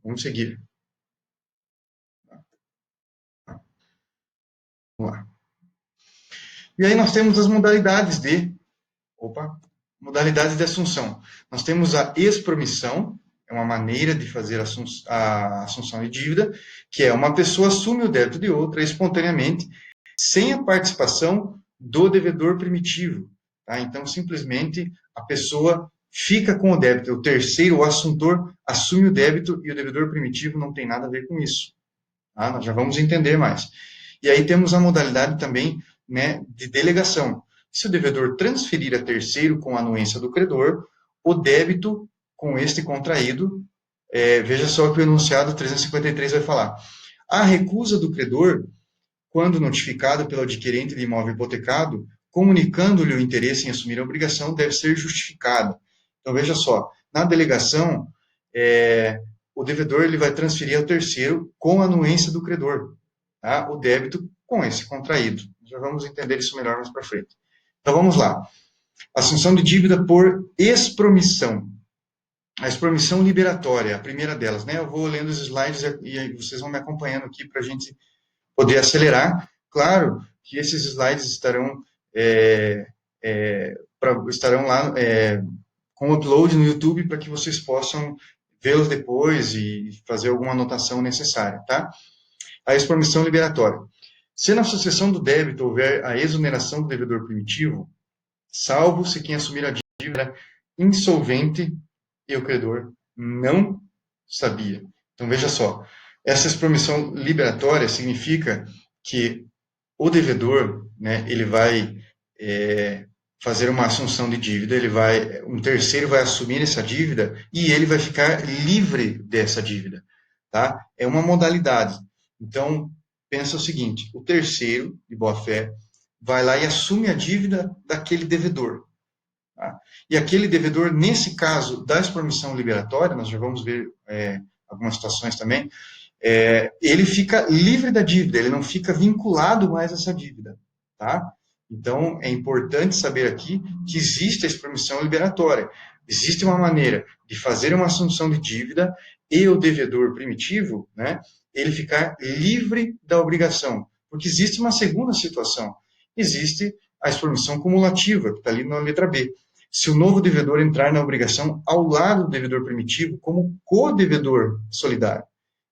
Vamos seguir. Vamos lá. E aí nós temos as modalidades modalidades de assunção. Nós temos a expromissão, é uma maneira de fazer a assunção de dívida, que é uma pessoa assume o débito de outra espontaneamente, sem a participação do devedor primitivo. Tá? Então, simplesmente, a pessoa fica com o débito, o terceiro, o assuntor, assume o débito e o devedor primitivo não tem nada a ver com isso. Tá? Nós já vamos entender mais. E aí temos a modalidade também, né, de delegação. Se o devedor transferir a terceiro com a anuência do credor, o débito com este contraído, veja só o que o enunciado 353 vai falar. A recusa do credor, quando notificado pelo adquirente de imóvel hipotecado, comunicando-lhe o interesse em assumir a obrigação, deve ser justificada. Então, veja só, na delegação, o devedor ele vai transferir ao terceiro com a anuência do credor, tá? O débito com esse contraído. Já vamos entender isso melhor mais para frente. Então, vamos lá. Assunção de dívida por expromissão. A expromissão liberatória, a primeira delas, né? Eu vou lendo os slides e vocês vão me acompanhando aqui para a gente poder acelerar. Claro que esses slides estarão lá com upload no YouTube para que vocês possam vê-los depois e fazer alguma anotação necessária, tá? A expromissão liberatória. Se na sucessão do débito houver a exoneração do devedor primitivo, salvo se quem assumir a dívida era insolvente e o credor não sabia. Então, veja só, essa expromissão liberatória significa que o devedor, né, ele vai fazer uma assunção de dívida, um terceiro vai assumir essa dívida e ele vai ficar livre dessa dívida, tá? É uma modalidade. Então, pensa o seguinte, o terceiro, de boa-fé, vai lá e assume a dívida daquele devedor. Tá? E aquele devedor, nesse caso da expromissão liberatória, nós já vamos ver algumas situações também, ele fica livre da dívida, ele não fica vinculado mais a essa dívida. Tá? Então, é importante saber aqui que existe a expromissão liberatória. Existe uma maneira de fazer uma assunção de dívida e o devedor primitivo, né, ele ficar livre da obrigação. Porque existe uma segunda situação. Existe a expromissão cumulativa, que está ali na letra B. Se o novo devedor entrar na obrigação ao lado do devedor primitivo como co-devedor solidário.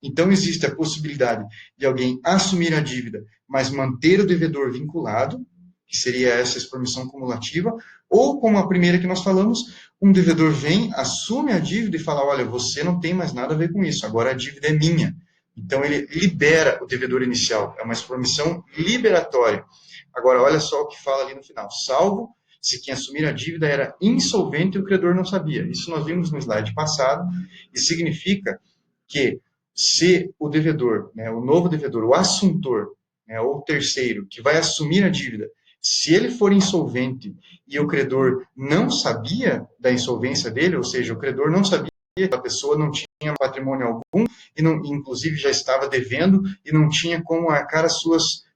Então, existe a possibilidade de alguém assumir a dívida, mas manter o devedor vinculado, que seria essa expromissão cumulativa, ou como a primeira que nós falamos, um devedor vem, assume a dívida e fala, olha, você não tem mais nada a ver com isso, agora a dívida é minha. Então, ele libera o devedor inicial, é uma expromissão liberatória. Agora, olha só o que fala ali no final, salvo se quem assumir a dívida era insolvente e o credor não sabia. Isso nós vimos no slide passado, e significa que se o devedor, né, o novo devedor, o assuntor, né, ou o terceiro, que vai assumir a dívida, se ele for insolvente e o credor não sabia da insolvência dele, ou seja, o credor não sabia que a pessoa não tinha patrimônio algum, e não, inclusive já estava devendo, e não tinha como arcar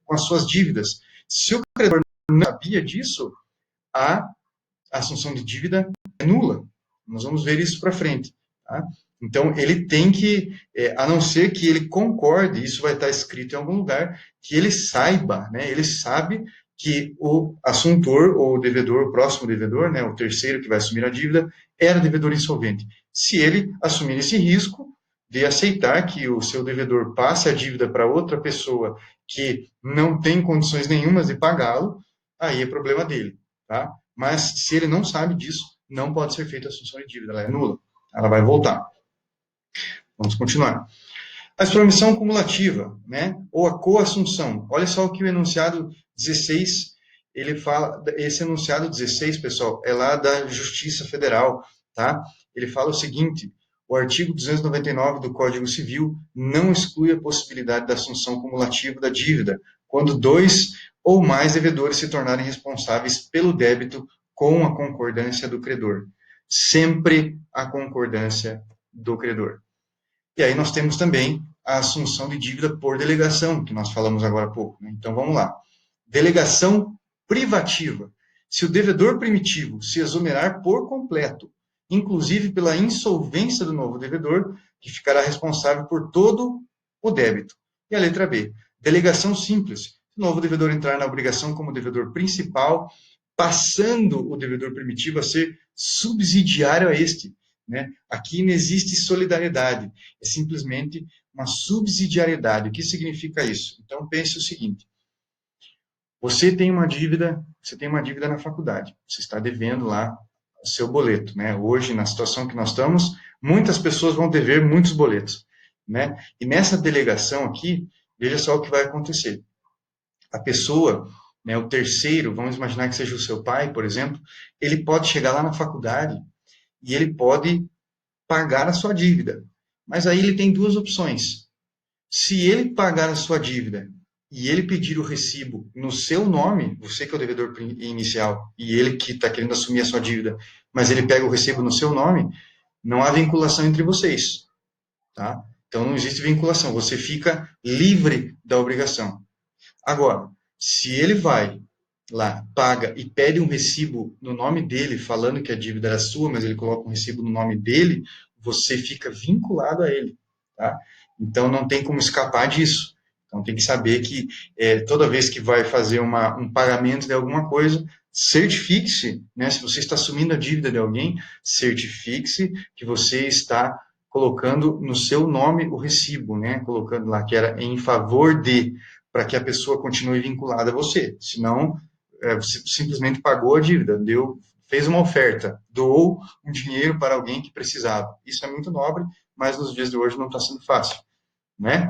com as suas dívidas. Se o credor não sabia disso, a assunção de dívida é nula. Nós vamos ver isso para frente. Tá? Então, ele tem que, a não ser que ele concorde, isso vai estar escrito em algum lugar, que ele saiba, né, ele sabe que o assuntor, ou o devedor, o próximo devedor, né, o terceiro que vai assumir a dívida, era devedor insolvente. Se ele assumir esse risco de aceitar que o seu devedor passe a dívida para outra pessoa que não tem condições nenhumas de pagá-lo, aí é problema dele. Tá? Mas, se ele não sabe disso, não pode ser feita a assunção de dívida, ela é nula. Ela vai voltar. Vamos continuar. A expromissão cumulativa, né? Ou a coassunção. Olha só o que o enunciado 16, ele fala, esse enunciado 16, pessoal, é lá da Justiça Federal, tá? Ele fala o seguinte, o artigo 299 do Código Civil não exclui a possibilidade da assunção cumulativa da dívida, quando dois ou mais devedores se tornarem responsáveis pelo débito com a concordância do credor. Sempre a concordância do credor. E aí nós temos também a assunção de dívida por delegação, que nós falamos agora há pouco. Né? Então vamos lá. Delegação privativa. Se o devedor primitivo se exonerar por completo, inclusive pela insolvência do novo devedor, que ficará responsável por todo o débito. E a letra B, delegação simples. O novo devedor entrar na obrigação como devedor principal, passando o devedor primitivo a ser subsidiário a este. Né? Aqui não existe solidariedade, é simplesmente uma subsidiariedade. O que significa isso? Então pense o seguinte: você tem uma dívida na faculdade, você está devendo lá o seu boleto, né? Hoje, na situação que nós estamos, muitas pessoas vão dever muitos boletos, né? E nessa delegação aqui, veja só o que vai acontecer. A pessoa, né, o terceiro, vamos imaginar que seja o seu pai, por exemplo, ele pode chegar lá na faculdade e ele pode pagar a sua dívida. Mas aí ele tem duas opções. Se ele pagar a sua dívida e ele pedir o recibo no seu nome, você que é o devedor inicial e ele que está querendo assumir a sua dívida, mas ele pega o recibo no seu nome, não há vinculação entre vocês, tá? Então não existe vinculação, você fica livre da obrigação. Agora, se ele vai lá, paga e pede um recibo no nome dele, falando que a dívida era sua, mas ele coloca um recibo no nome dele, você fica vinculado a ele, tá? Então não tem como escapar disso. Então tem que saber que toda vez que vai fazer um pagamento de alguma coisa, certifique-se, né? Se você está assumindo a dívida de alguém, certifique-se que você está colocando no seu nome o recibo, né? Colocando lá que era em favor de, para que a pessoa continue vinculada a você. Senão, você simplesmente pagou a dívida, fez uma oferta, doou um dinheiro para alguém que precisava. Isso é muito nobre, mas nos dias de hoje não está sendo fácil, né?